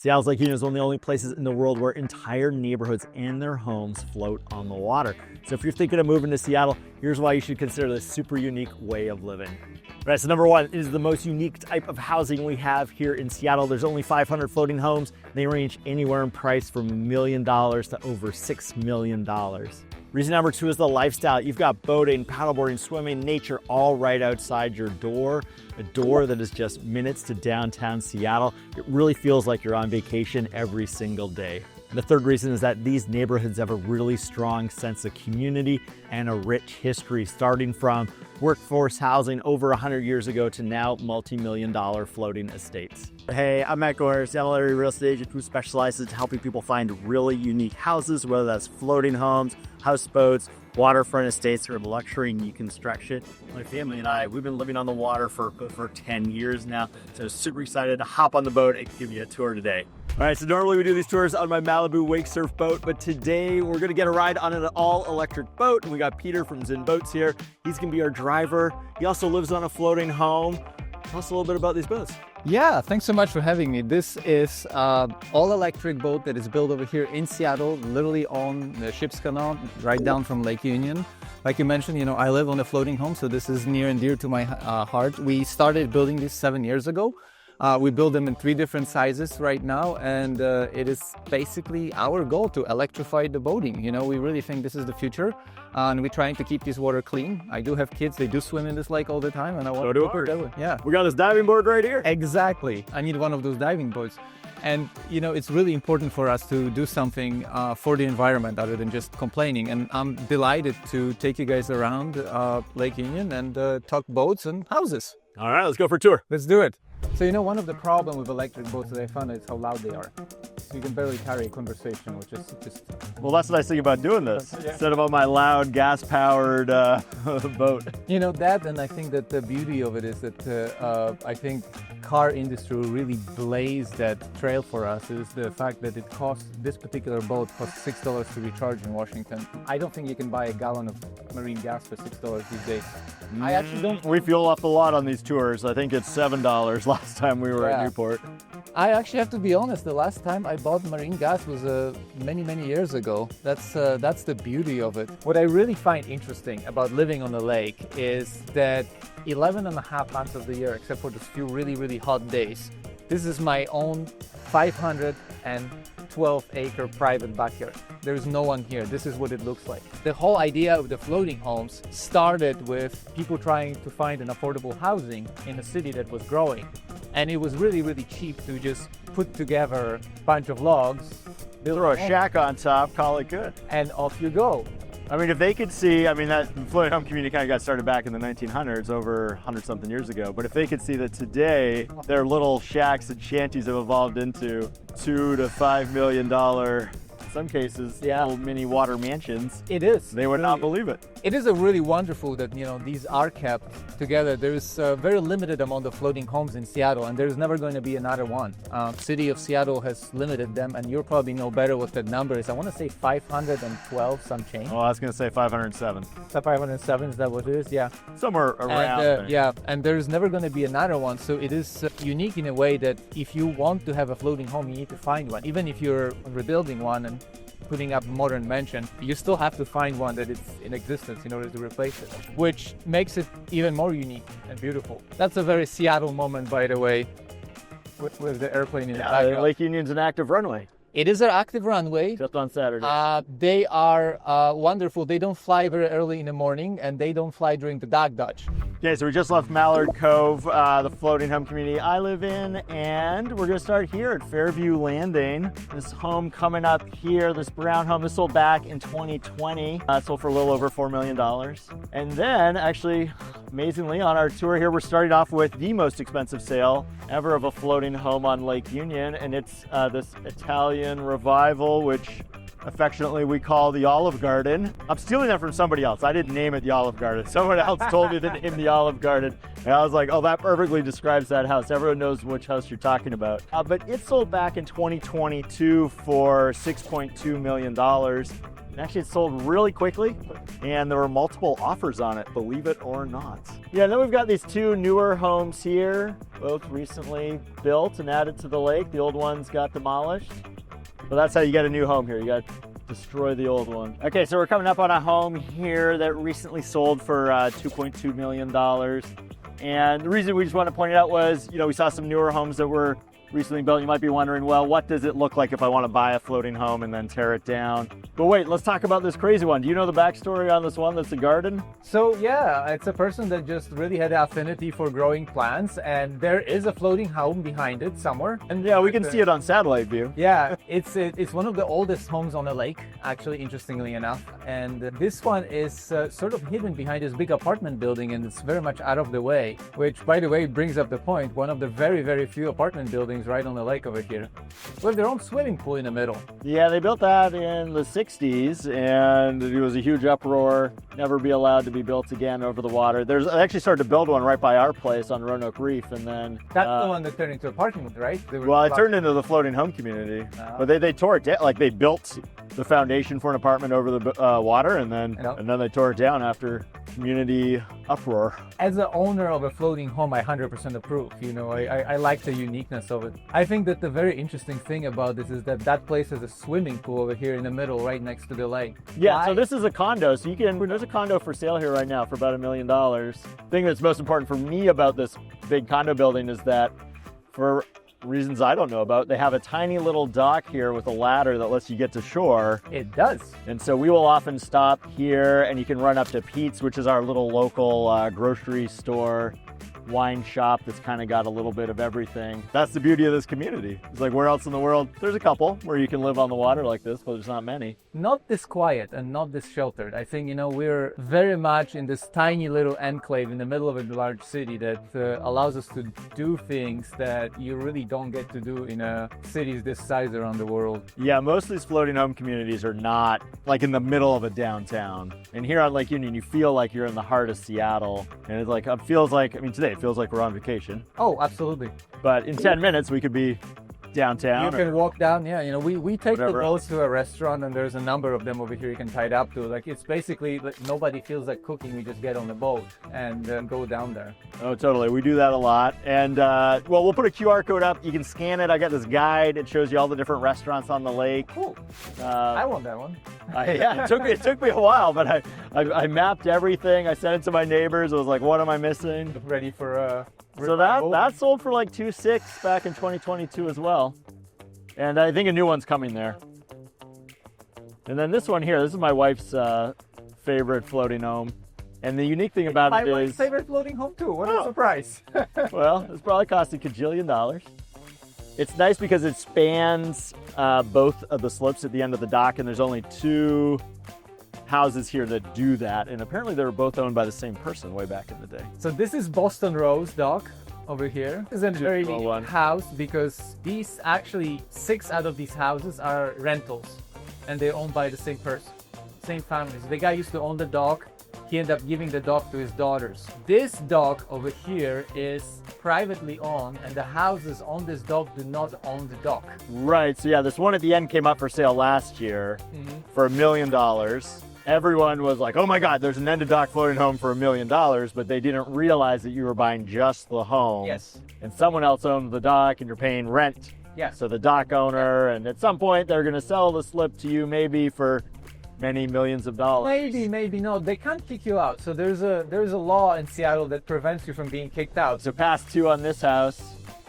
Seattle's Lake Union is one of the only places in the world where entire neighborhoods and their homes float on the water. So if you're thinking of moving to Seattle, here's why you should consider this super unique way of living. All right, so number one is the most unique type of housing we have here in Seattle. There's only 500 floating homes. They range anywhere in price from $1 million to over $6 million. Reason number two is the lifestyle. You've got boating, paddleboarding, swimming, nature all right outside your door. A door that is just minutes to downtown Seattle. It really feels like you're on vacation every single day. And the third reason is that these neighborhoods have a really strong sense of community and a rich history, starting from workforce housing over 100 years ago to now multi-million-dollar floating estates. Hey, I'm Matt Goyer, Seattle area real estate agent who specializes in helping people find really unique houses, whether that's floating homes, houseboats, waterfront estates, or luxury new construction. My family and I, we've been living on the water for 10 years now, so super excited to hop on the boat and give you a tour today. All right, so normally we do these tours on my Malibu wake surf boat, but today we're gonna get a ride on an all-electric boat, and we got Peter from Zen Boats here. He's gonna be our driver. He also lives on a floating home. Tell us a little bit about these boats. Yeah, thanks so much for having me. This is all-electric boat that is built over here in Seattle, literally on the ship's canal, right down from Lake Union. Like you mentioned, I live on a floating home, so this is near and dear to my heart. We started building this 7 years ago. We build them in 3 different sizes right now, and it is basically our goal to electrify the boating. We really think this is the future, and we're trying to keep this water clean. I do have kids, they do swim in this lake all the time, and I want to keep it that way. Yeah. We got this diving board right here. Exactly. I need one of those diving boats. And, it's really important for us to do something for the environment other than just complaining. And I'm delighted to take you guys around Lake Union and talk boats and houses. All right, let's go for a tour. Let's do it. So, one of the problems with electric boats that I found is how loud they are. So you can barely carry a conversation, which is just... Well, that's the nice thing about doing this, instead of on my loud gas-powered boat. That, and I think that the beauty of it is that I think car industry will really blaze that trail for us, is the fact that this particular boat costs $6 to recharge in Washington. I don't think you can buy a gallon of marine gas for $6 these days. I actually don't... We fuel up a lot on these tours. I think it's $7 last time we were at Newport. I actually have to be honest, the last time I bought marine gas was many years ago. That's the beauty of it. What I really find interesting about living on the lake is that 11 and a half months of the year, except for those few really hot days, this is my own 512-acre private backyard. There's no one here. This is what it looks like. The whole idea of the floating homes started with people trying to find an affordable housing in a city that was growing. And it was really cheap to just put together a bunch of logs, throw a shack on top, call it good. And off you go. I mean, if they could see, that floating home community kind of got started back in the 1900s, over 100-something years ago. But if they could see that today, their little shacks and shanties have evolved into $2 to $5 million, in some cases, little mini water mansions. It is. They would not believe it. It is a really wonderful that, these are kept together. There's a very limited amount of floating homes in Seattle, and there's never going to be another one. City of Seattle has limited them, and you'll probably know better what that number is. I want to say 512 some change. Oh, I was going to say 507. So 507, is that what it is? Yeah. Somewhere around there. Yeah, and there's never going to be another one. So it is unique in a way that if you want to have a floating home, you need to find one. Even if you're rebuilding one and putting up a modern mansion, you still have to find one that is in existence in order to replace it, which makes it even more unique and beautiful. That's a very Seattle moment, by the way, with the airplane in the background. Lake Union's an active runway. It is an active runway. Just on Saturday. They are wonderful. They don't fly very early in the morning, and they don't fly during the dog dodge. Okay, so we just left Mallard Cove, the floating home community I live in, and we're going to start here at Fairview Landing. This home coming up here, this brown home, this sold back in 2020. Sold for a little over $4 million. And then, actually, amazingly, on our tour here, we're starting off with the most expensive sale ever of a floating home on Lake Union, and it's this Italian revival, which affectionately we call the Olive Garden. I'm stealing that from somebody else. I didn't name it the Olive Garden. Someone else told me to name the Olive Garden. And I was like, oh, that perfectly describes that house. Everyone knows which house you're talking about. But it sold back in 2022 for $6.2 million. And actually, it sold really quickly, and there were multiple offers on it, believe it or not. Yeah, and then we've got these two newer homes here, both recently built and added to the lake. The old ones got demolished. But that's how you get a new home here. You got to destroy the old one. Okay, so we're coming up on a home here that recently sold for $2.2 million. And the reason we just want to point it out was, we saw some newer homes that were recently built. You might be wondering, well, what does it look like if I want to buy a floating home and then tear it down? But wait, let's talk about this crazy one. Do you know the backstory on this one that's a garden? So yeah, it's a person that just really had an affinity for growing plants, and there is a floating home behind it somewhere. And yeah, we can see it on satellite view. Yeah, it's one of the oldest homes on the lake, actually, interestingly enough. And this one is sort of hidden behind this big apartment building, and it's very much out of the way, which, by the way, brings up the point, one of the very, very few apartment buildings right on the lake over here, with their own swimming pool in the middle. Yeah, they built that in the 60s, and it was a huge uproar. Never be allowed to be built again over the water. They actually started to build one right by our place on Roanoke Reef, and then that's the one that turned into a parking lot, right? Well, it turned into the floating home community, but they tore it down. Like, they built the foundation for an apartment over the water, and then they tore it down after community uproar. As an owner of a floating home, I 100% approve. I like the uniqueness of it. I think that the very interesting thing about this is that place has a swimming pool over here in the middle, right next to the lake. Yeah, so this is a condo. So there's a condo for sale here right now for about $1 million. The thing that's most important for me about this big condo building is that, for reasons I don't know about, they have a tiny little dock here with a ladder that lets you get to shore. It does. And so we will often stop here, and you can run up to Pete's, which is our little local grocery store, wine shop that's kind of got a little bit of everything. That's the beauty of this community. It's like, where else in the world? There's a couple where you can live on the water like this, but there's not many. Not this quiet and not this sheltered. I think, we're very much in this tiny little enclave in the middle of a large city that allows us to do things that you really don't get to do in cities this size around the world. Yeah, most of these floating home communities are not like in the middle of a downtown. And here on Lake Union, you feel like you're in the heart of Seattle. And it today it feels like we're on vacation. Oh, absolutely. But in 10 minutes, we could be downtown. You can walk down, we take the boats to a restaurant, and there's a number of them over here you can tie it up to. Like, it's basically like nobody feels like cooking. We just get on the boat and go down there. Oh, totally. We do that a lot. And we'll put a QR code up. You can scan it. I got this guide. It shows you all the different restaurants on the lake. Cool. I want that one. Yeah, it took me a while, but I mapped everything. I sent it to my neighbors. I was like, what am I missing? Ready for so that sold for like $2.6 back in 2022 as well. And I think a new one's coming there. And then this one here, this is my wife's favorite floating home. And the unique thing about it is... My wife's favorite floating home too. What a surprise. Well, it's probably cost a $1 kajillion. It's nice because it spans both of the slopes at the end of the dock, and there's only 2 houses here that do that, and apparently they were both owned by the same person way back in the day. So this is Boston Rose dock over here. This is a very neat house because these 6 out of these houses are rentals, and they're owned by the same person, same families. The guy used to own the dock. He ended up giving the dock to his daughters. This dock over here is privately owned, and the houses on this dock do not own the dock. Right, so yeah, this one at the end came up for sale last year for $1 million. Everyone was like, oh my God, there's an ended dock floating home for $1 million, but they didn't realize that you were buying just the home. Yes. And someone else owned the dock, and you're paying rent. Yeah. So the dock owner, and at some point they're gonna sell the slip to you maybe for many millions of dollars. Maybe not. They can't kick you out. So there's a law in Seattle that prevents you from being kicked out. So past 2 on this house.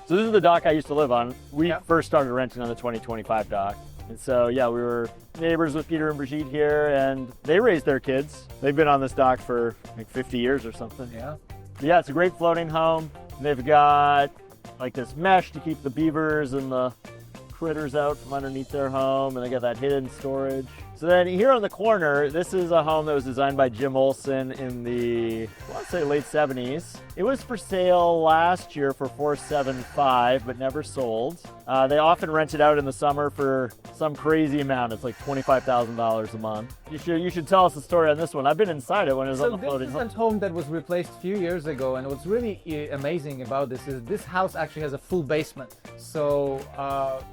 So this is the dock I used to live on. We first started renting on the 2025 dock. And so, yeah, we were neighbors with Peter and Brigitte here, and they raised their kids. They've been on this dock for like 50 years or something. Yeah. Yeah, it's a great floating home. They've got like this mesh to keep the beavers and the critters out from underneath their home, and they got that hidden storage. So then here on the corner, this is a home that was designed by Jim Olson in the, I want to say late 70s. It was for sale last year for $475, but never sold. They often rent it out in the summer for some crazy amount. It's like $25,000 a month. You should tell us the story on this one. I've been inside it when it was on the floating home. This is a home that was replaced a few years ago, and what's really amazing about this is this house actually has a full basement. So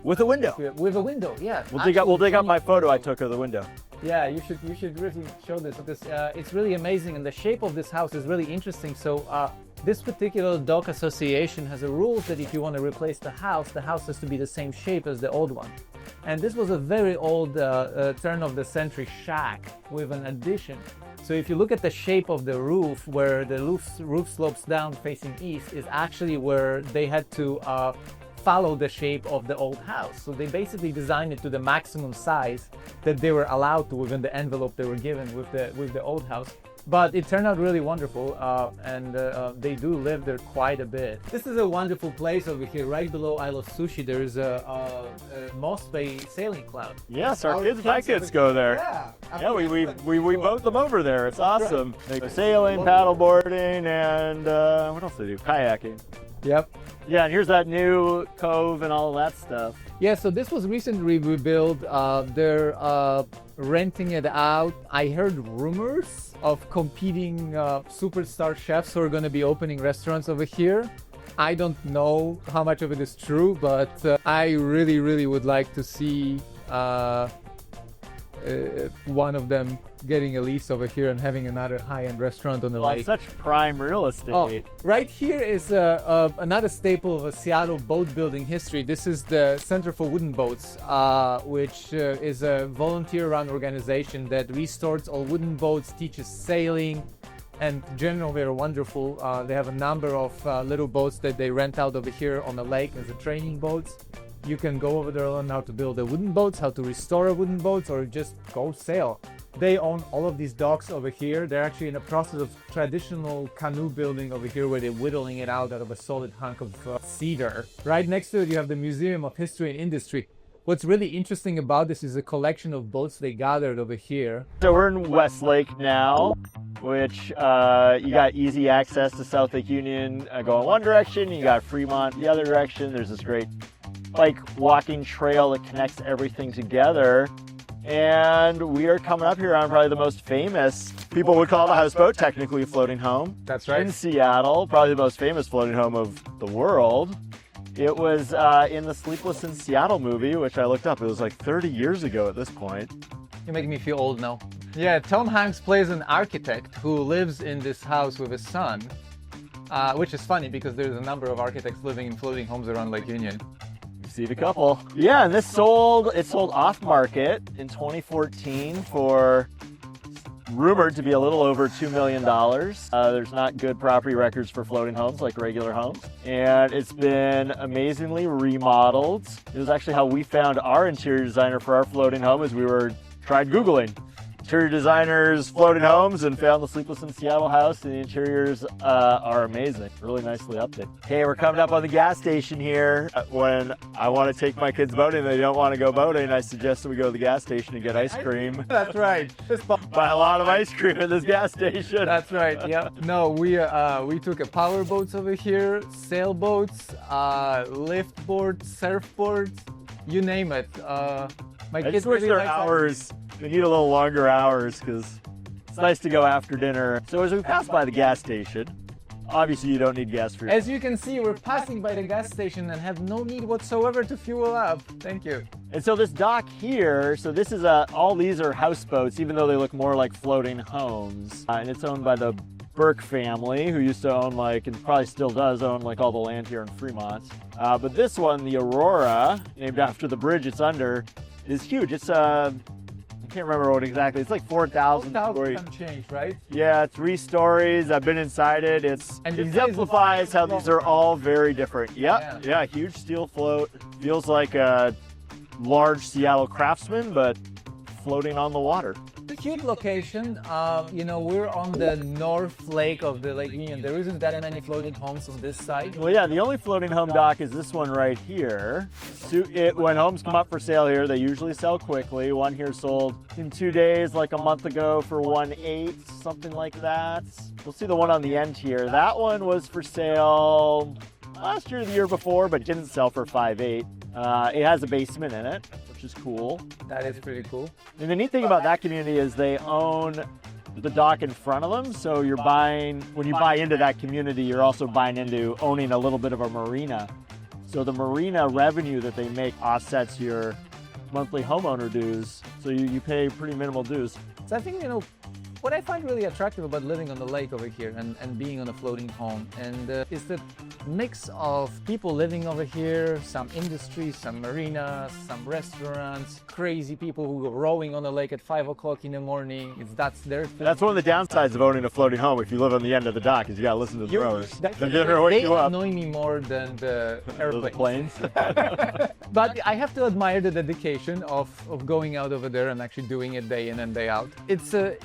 with a window. With a window, yeah. We'll dig up my photo I took of the window. Yeah, you should really show this because it's really amazing, and the shape of this house is really interesting. So this particular dock association has a rule that if you want to replace the house has to be the same shape as the old one. And this was a very old turn of the century shack with an addition. So if you look at the shape of the roof, where the roof slopes down facing east, is actually where they had to follow the shape of the old house. So they basically designed it to the maximum size that they were allowed to within the envelope they were given with the old house. But it turned out really wonderful, and they do live there quite a bit. This is a wonderful place over here, right below I Love Sushi. There's a Moss Bay sailing club. Yes, my kids go there. Yeah, we boat them over there. It's awesome. They go sailing, paddleboarding, and what else do they do? Kayaking. Yep. Yeah, and here's that new cove and all that stuff. Yeah, so this was recently rebuilt. They're renting it out. I heard rumors of competing superstar chefs who are going to be opening restaurants over here. I don't know how much of it is true, but I really, really would like to see one of them getting a lease over here and having another high-end restaurant on the lake. Such prime real estate. Oh, right here is another staple of Seattle boat building history. This is the Center for Wooden Boats, which is a volunteer-run organization that restores all wooden boats, teaches sailing, and generally they're wonderful. They have a number of little boats that they rent out over here on the lake as a training boats. You can go over there and learn how to build a wooden boats, how to restore a wooden boats, or just go sail. They own all of these docks over here. They're actually in the process of traditional canoe building over here, where they're whittling it out of a solid hunk of cedar. Right next to it, you have the Museum of History and Industry. What's really interesting about this is a collection of boats they gathered over here. So we're in Westlake now, which you got easy access to South Lake Union going one direction. You got Fremont the other direction. There's this great walking trail that connects everything together. And we are coming up here on probably the most famous, people would call it a houseboat, technically a floating home. That's right. In Seattle, probably the most famous floating home of the world. It was in the Sleepless in Seattle movie, which I looked up. It was like 30 years ago at this point. You're making me feel old now. Yeah, Tom Hanks plays an architect who lives in this house with his son, which is funny because there's a number of architects living in floating homes around Lake Union. See the couple. Yeah, and it sold off market in 2014 for rumored to be a little over $2 million. There's not good property records for floating homes like regular homes. And it's been amazingly remodeled. It was actually how we found our interior designer for our floating home, as we tried Googling interior designers, floating homes, and found the Sleepless in Seattle house, and the interiors are amazing. Really nicely updated. Okay, we're coming up on the gas station here. When I want to take my kids boating, they don't want to go boating, I suggest that we go to the gas station and get ice cream. That's right. Buy a lot of ice cream at this gas station. That's right, yeah. No, we took a power boats over here, sailboats, lift boards, surfboards, you name it. My kids wish really their like hours. We need a little longer hours because it's nice to go after dinner. So as we pass by the gas station, obviously you don't need gas for your... As you can see, we're passing by the gas station and have no need whatsoever to fuel up. Thank you. And so this dock here, so this is all these are houseboats, even though they look more like floating homes. And it's owned by the Burke family, who used to own and probably still does own all the land here in Fremont. But this one, the Aurora, named after the bridge it's under, is huge. It's I can't remember what exactly. It's like 4,000 stories. Change, right? Yeah, 3 stories. I've been inside it. It exemplifies how these are all very different. Yep. Yeah, huge steel float. Feels like a large Seattle Craftsman, but floating on the water. It's a cute location. We're on the north lake of the Lake Union. There isn't that many floating homes on this side. Well, yeah, the only floating home dock is this one right here. When homes come up for sale here, they usually sell quickly. One here sold in 2 days, like a month ago, for $1.8, something like that. We'll see the one on the end here. That one was for sale last year or the year before, but didn't sell for $5.8. It has a basement in it, which is cool. That is pretty cool. And the neat thing about that community is they own the dock in front of them. So when you buy into that community, you're also buying into owning a little bit of a marina. So the marina revenue that they make offsets your monthly homeowner dues, so you pay pretty minimal dues. So I think, what I find really attractive about living on the lake over here and being on a floating home is the mix of people living over here, some industries, some marinas, some restaurants, crazy people who go rowing on the lake at 5 o'clock in the morning. That's their thing. That's one of the downsides of owning a floating home if you live on the end of the dock, is you gotta listen to the rowers. They're gonna wake you up. They annoy me more than the Those airplanes. planes. But I have to admire the dedication of going out over there and actually doing it day in and day out. It's a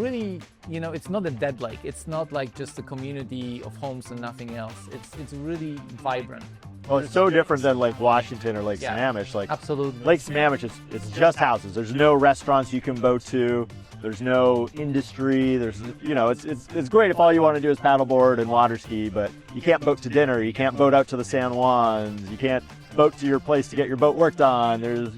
really, it's not a dead lake. It's not like just a community of homes and nothing else. It's really vibrant. Well, it's so different than Lake Washington or Lake Sammamish. Like Absolutely. Lake Sammamish, it's just houses. There's no restaurants you can boat to. There's no industry. It's great if all you want to do is paddleboard and water ski, but you can't boat to dinner. You can't boat out to the San Juans. You can't boat to your place to get your boat worked on. There's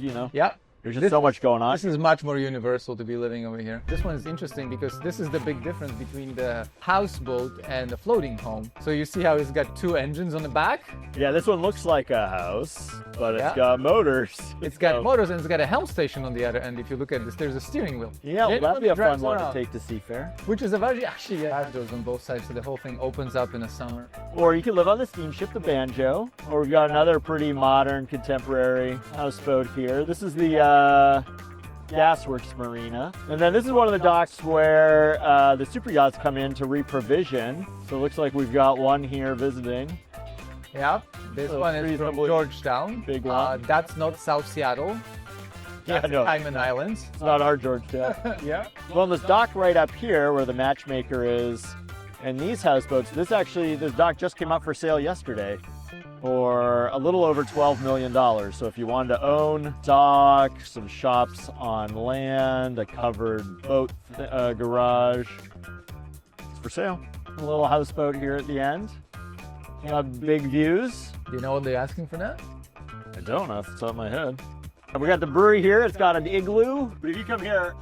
just so much going on. This is much more universal to be living over here. This one is interesting because this is the big difference between the houseboat and the floating home. So you see how it's got 2 engines on the back? Yeah, this one looks like a house, but it's got motors. It's got motors and it's got a helm station on the other end. If you look at this, there's a steering wheel. Yeah, well, that'd be a fun drives one around. to take to Seafair. Which is actually garage doors on both sides, so the whole thing opens up in the summer. Or you could live on the steamship, the Banjo. Or we've got another pretty modern, contemporary houseboat here. This is the Gasworks Marina. And then this is one of the docks where the super yachts come in to reprovision. So it looks like we've got one here visiting. Yeah, this one is from Georgetown. Big one. That's not South Seattle. That's Cayman Islands. It's not our Georgetown. Yeah. Well, this dock right up here where the Matchmaker is, and these houseboats, this dock just came up for sale yesterday for a little over $12 million. So if you wanted to own dock, some shops on land, a covered boat garage, it's for sale. A little houseboat here at the end. Big views. Do you know what they're asking for that? I don't off the top of my head. We got the brewery here. It's got an igloo. But if you come here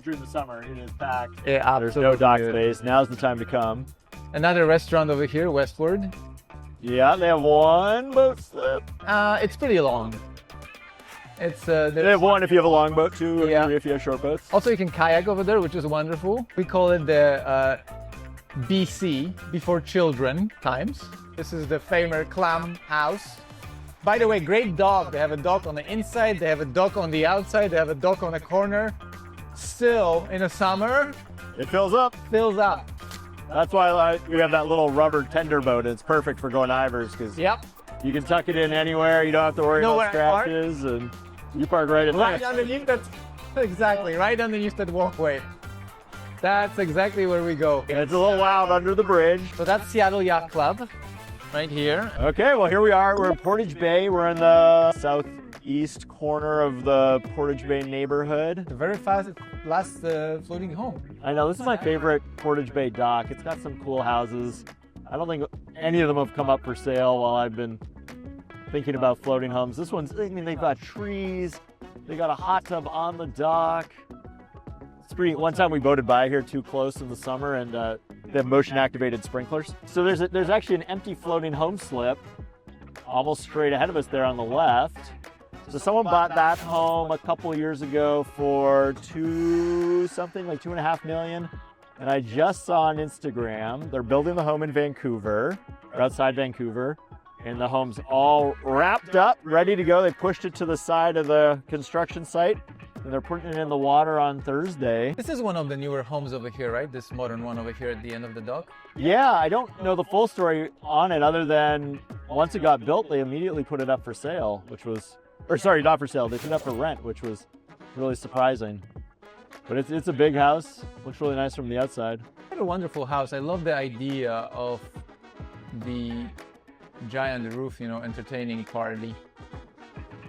during the summer, it is packed. Yeah, there's no dock space. Now's the time to come. Another restaurant over here, westward. Yeah, they have one boat slip. It's pretty long. They have one if you have a long boat, two if you have short boats. Also, you can kayak over there, which is wonderful. We call it the BC, before children times. This is the famous clam house. By the way, great dock. They have a dock on the inside, they have a dock on the outside, they have a dock on the corner. Still, in the summer, it fills up. Fills up. That's why we have that little rubber tender boat. It's perfect for going to Ivers because you can tuck it in anywhere. You don't have to worry about scratches, and you park right in there. Underneath that, exactly, right underneath that walkway. That's exactly where we go. It's a little loud under the bridge. So that's Seattle Yacht Club, right here. Okay, well here we are. We're in Portage Bay. We're in the southeast corner of the Portage Bay neighborhood. The very last floating home. I know, this is my favorite Portage Bay dock. It's got some cool houses. I don't think any of them have come up for sale while I've been thinking about floating homes. This one's, they've got trees. They got a hot tub on the dock. It's pretty. One time we boated by here too close in the summer, and they have motion activated sprinklers. So there's actually an empty floating home slip almost straight ahead of us there on the left. So someone bought that home a couple years ago for $2.5 million. And I just saw on Instagram, they're building the home in Vancouver, or outside Vancouver, and the home's all wrapped up, ready to go. They pushed it to the side of the construction site, and they're putting it in the water on Thursday. This is one of the newer homes over here, right? This modern one over here at the end of the dock. Yeah, I don't know the full story on it other than once it got built, they immediately put it up for sale, not for sale, they put it up for rent, which was really surprising. But it's a big house, looks really nice from the outside. What a wonderful house. I love the idea of the giant roof, entertaining party.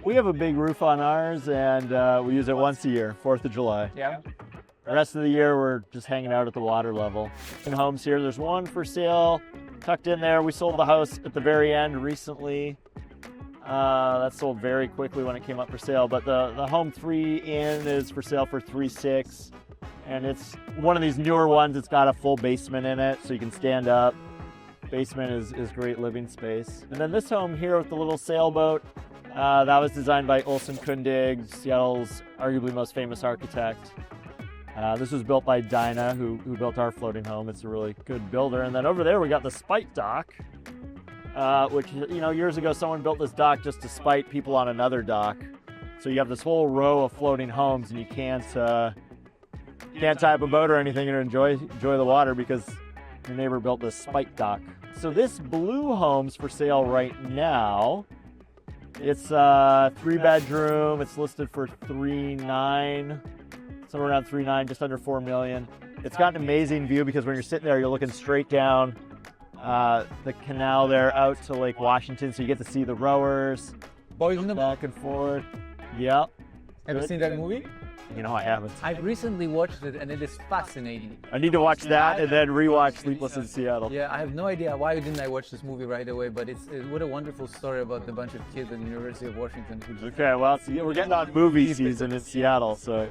We have a big roof on ours, and we use it once a year, 4th of July. Yeah. The rest of the year, we're just hanging out at the water level. In homes here, there's one for sale, tucked in there. We sold the house at the very end recently. That sold very quickly when it came up for sale, but the home 3 in is for sale for $3.6, and it's one of these newer ones. It's got a full basement in it, so you can stand up. Basement is great living space. And then this home here with the little sailboat, That was designed by Olson Kundig, Seattle's arguably most famous architect. This was built by Dinah, who built our floating home. It's a really good builder. And then over there we got the spite dock, which, you know, years ago someone built this dock just to spite people on another dock. So you have this whole row of floating homes, and you can't tie up a boat or anything and enjoy the water because your neighbor built this spite dock. So this blue home's for sale right now. It's a 3-bedroom. It's listed for $3.9, somewhere around $3.9, just under $4 million. It's got an amazing view because when you're sitting there, you're looking straight down the canal there out to Lake Washington, so you get to see the rowers Boys in the back and forth. Yep. Have you seen that movie? You know, I haven't. I've recently watched it, and it is fascinating. I need to watch that and then rewatch Sleepless in Seattle. Yeah, I have no idea why didn't I watch this movie right away, but what a wonderful story about the bunch of kids at the University of Washington. Okay, well, see, we're getting on movie season in Seattle, so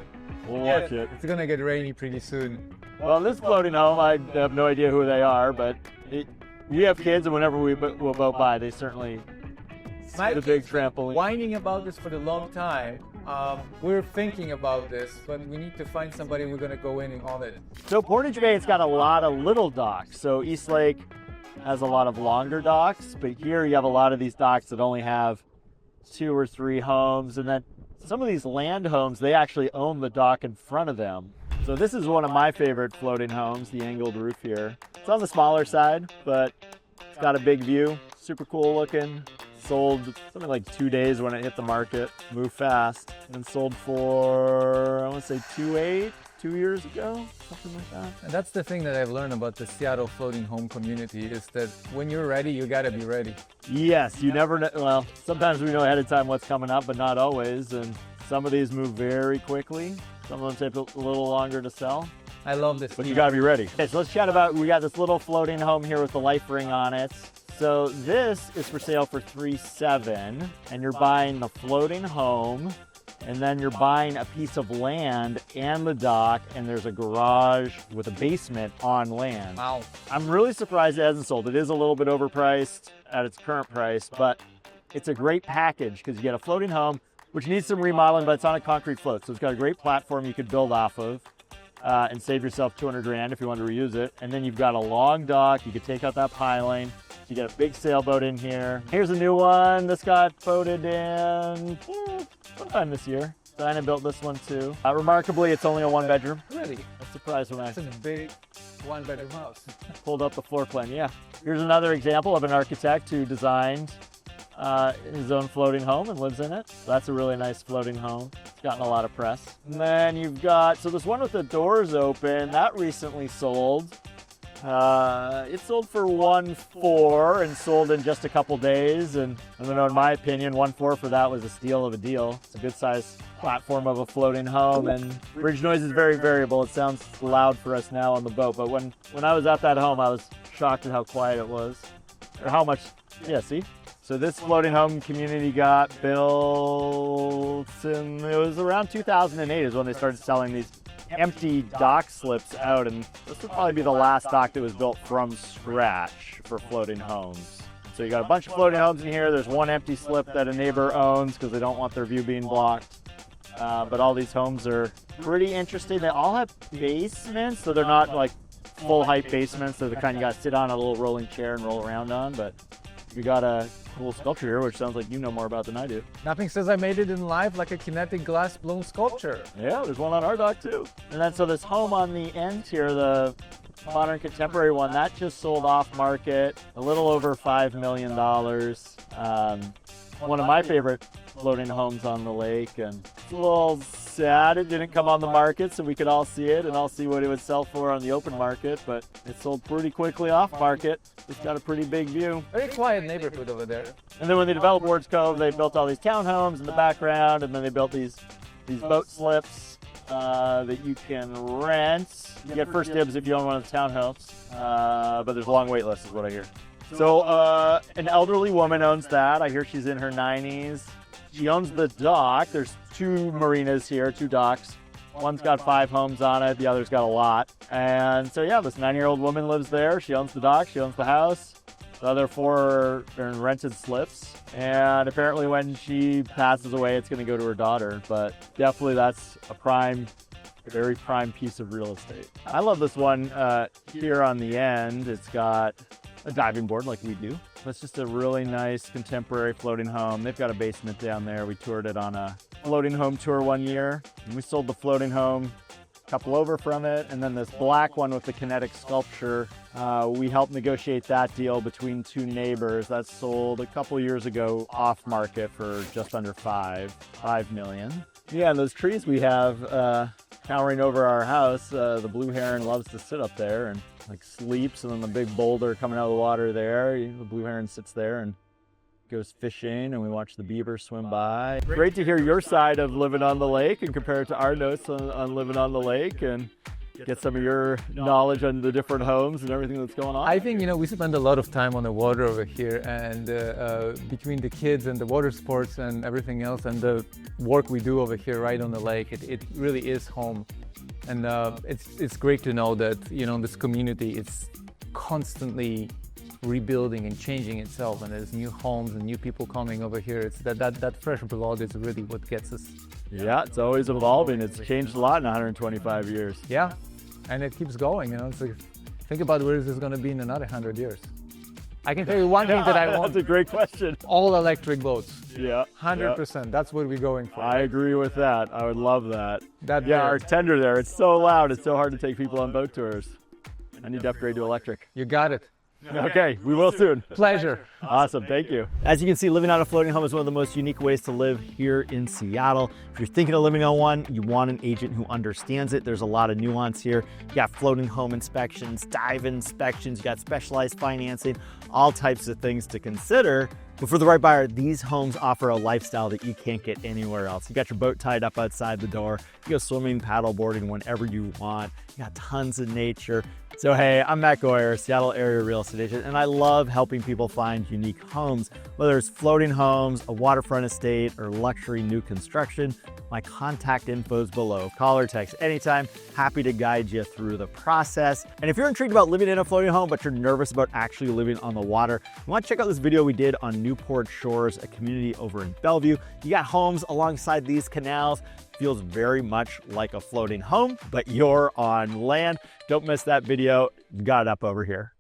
we'll watch it. It's gonna get rainy pretty soon. Well, this floating home, I have no idea who they are, but we have kids, and whenever we'll boat by, they certainly see the big trampoline. Whining about this for a long time. We're thinking about this, but we need to find somebody we're going to go in on it. So Portage Bay, it's got a lot of little docks. So East Lake has a lot of longer docks, but here you have a lot of these docks that only have 2 or 3 homes. And then some of these land homes, they actually own the dock in front of them. So this is one of my favorite floating homes, the angled roof here. It's on the smaller side, but it's got a big view, super cool looking. Sold something like 2 days when it hit the market, moved fast, and sold for, I want to say 2.8, 2 years ago, something like that. And that's the thing that I've learned about the Seattle floating home community is that when you're ready, you gotta be ready. Yes, you never know. Well, sometimes we know ahead of time what's coming up, but not always. And some of these move very quickly. Some of them take a little longer to sell. I love this. But you gotta be ready. Okay, so let's chat about, we got this little floating home here with the life ring on it. So this is for sale for $3.7, and you're buying the floating home, and then you're buying a piece of land and the dock, and there's a garage with a basement on land. Wow. I'm really surprised it hasn't sold. It is a little bit overpriced at its current price, but it's a great package because you get a floating home, which needs some remodeling, but it's on a concrete float. So it's got a great platform you could build off of. And save yourself $200 if you want to reuse it. And then you've got a long dock. You could take out that piling. You get a big sailboat in here. Here's a new one. This got boated in sometime this year. Dinah built this one too. Remarkably, it's only a 1-bedroom. Really? I'm surprised when I It's a big 1-bedroom house. pulled up the floor plan. Yeah. Here's another example of an architect who designed his own floating home and lives in it. That's a really nice floating home. It's gotten a lot of press. And then you've got, so this one with the doors open, that recently sold. It sold for $1.4 and sold in just a couple days. And I don't know, in my opinion, $1.4 for that was a steal of a deal. It's a good size platform of a floating home, and bridge noise is very variable. It sounds loud for us now on the boat, but when I was at that home, I was shocked at how quiet it was, or how much, yeah, see? So this floating home community got built in, it was around 2008 is when they started selling these empty dock slips out, and this would probably be the last dock that was built from scratch for floating homes. So you got a bunch of floating homes in here. There's one empty slip that a neighbor owns because they don't want their view being blocked. But all these homes are pretty interesting. They all have basements, so they're not like full height basements. They're the kind you got to sit on a little rolling chair and roll around on, but we got a cool sculpture here, which sounds like you know more about than I do. Nothing says I made it in life like a kinetic glass blown sculpture. Yeah, there's one on our dock too. And then so this home on the end here, the modern contemporary one, that just sold off market, a little over $5 million. One of my favorite floating homes on the lake, and it's a little sad it didn't come on the market so we could all see it and all see what it would sell for on the open market, but it sold pretty quickly off market. It's got a pretty big view. Very quiet neighborhood over there. And then when they developed Ward's Cove, they built all these townhomes in the background, and then they built these boat slips that you can rent. You get first dibs if you own one of the townhomes, but there's a long wait list is what I hear. So an elderly woman owns that. I hear she's in her 90s. She owns the dock. There's 2 marinas here, 2 docks. One's got 5 homes on it, the other's got a lot. And so yeah, this 90-year-old woman lives there. She owns the dock, she owns the house. The other 4 are in rented slips. And apparently when she passes away, it's going to go to her daughter. But definitely that's a very prime piece of real estate. I love this one here on the end. It's got a diving board like we do. It's just a really nice contemporary floating home. They've got a basement down there. We toured it on a floating home tour one year. And we sold the floating home, a couple over from it. And then this black one with the kinetic sculpture, we helped negotiate that deal between 2 neighbors. That sold a couple years ago off market for just under $5 million. Yeah, and those trees we have towering over our house, the blue heron loves to sit up there and like sleeps, and then the big boulder coming out of the water there, the blue heron sits there and goes fishing, and we watch the beaver swim by. Great to hear your side of living on the lake and compare it to our notes on living on the lake and get some of your knowledge on the different homes and everything that's going on. I think, we spend a lot of time on the water over here, and between the kids and the water sports and everything else and the work we do over here right on the lake, it really is home. And it's great to know that, this community is constantly rebuilding and changing itself, and there's new homes and new people coming over here. It's that fresh blood is really what gets us. Yeah, it's always evolving. It's changed a lot in 125 years. Yeah, and it keeps going. It's like, think about where this is going to be in another 100 years. I can tell you one thing that I want. That's a great question. All electric boats. Yeah. 100%. That's what we're going for. I agree with that. I would love that. Our tender there, it's so loud. It's so hard to take people on boat tours. I need to upgrade to electric. You got it. Okay, we will soon. Pleasure. Awesome, thank you. As you can see, living on a floating home is one of the most unique ways to live here in Seattle. If you're thinking of living on one, you want an agent who understands it. There's a lot of nuance here. You got floating home inspections, dive inspections, you got specialized financing, all types of things to consider. But for the right buyer, these homes offer a lifestyle that you can't get anywhere else. You got your boat tied up outside the door. You go swimming, paddle boarding whenever you want. You got tons of nature. So hey, I'm Matt Goyer, Seattle area real estate agent, and I love helping people find unique homes, whether it's floating homes, a waterfront estate, or luxury new construction. My contact info is below. Call or text anytime. Happy to guide you through the process. And if you're intrigued about living in a floating home, but you're nervous about actually living on the water, you want to check out this video we did on Newport Shores, a community over in Bellevue. You got homes alongside these canals. Feels very much like a floating home, but you're on land. Don't miss that video. Got it up over here.